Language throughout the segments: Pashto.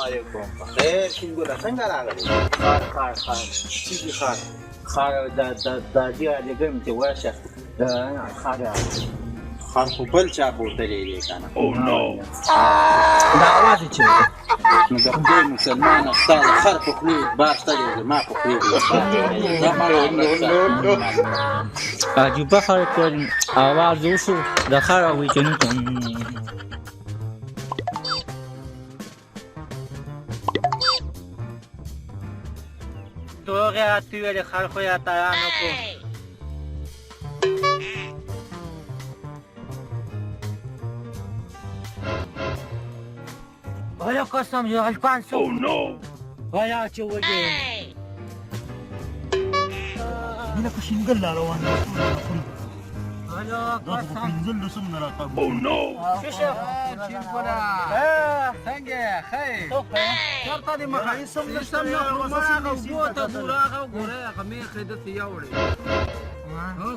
علیکم خیر څنګه څنګه راغلی خار چی خار د دې لګم چې واشه د خار خو بل چا بوتلې دی کنه او نو دا आवाज چې نو د خدای مسلمان استاد خر په خلی بار ستړي ما په خلی عجیبه خر کول आवाज وشو د خر وی چې نو توغه اتویل خر خو یا تایانو کو آیا قسم یا الفانسو او نو آیا چې وګي مینه کو شینګل روان آیا قسم منزل لسم نه راځه او نو شوشه چین پورا څنګه خیر چرته دې مخای سم سم یو مساغه وګوته دوراغه وګوره هغه می خیدت یوړي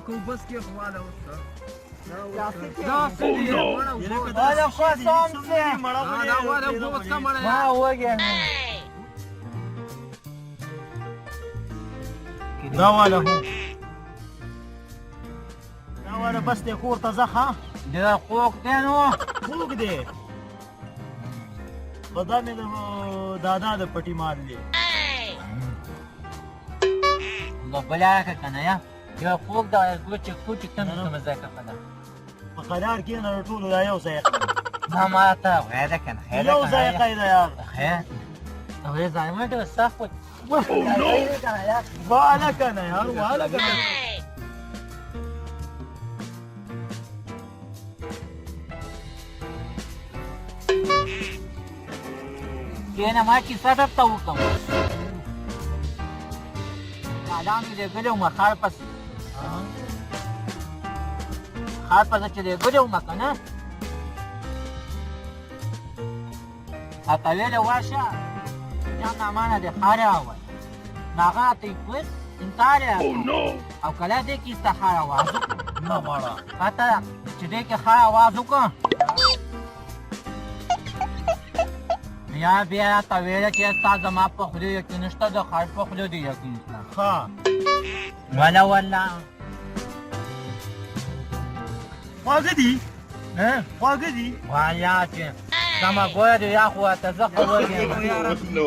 کو بس کې خواله وسه دا سړي آیا قسم څه دا وره وګوت کمړه ما وګه دا والا هو دا والا بس ته کور ته ځه دا خوک دینو خوګ دې خدا مې دادا د پټي مار دی نو بلا کنه یا یو خوک دا کوچ تم مزه کنه په قرار کې نه ټول دا یو ځای ما ته وعده کنه یو ځای قاعده یار خیر او یې ځای ته صف والا کنه یار والا کنه کینه ما کی سټاپ تا وکم مادام دې ګلو ما خار پس چې دې ګلو ما کنه اته ویل واشه یا نامانه دې خاره اول ناغاتې کوس انتاره او کله دې کی استخاره وازو نه ماړه اته چې دې کې خاره وازو کو یا بیا تا ویل چې تا زما په خولې یقین نشته د خار په خولې دی یقین نشته ها ولا خواږه دي ها خواږه دي وایا چې زما ګویا دی یا خو ته زه خو وګیم no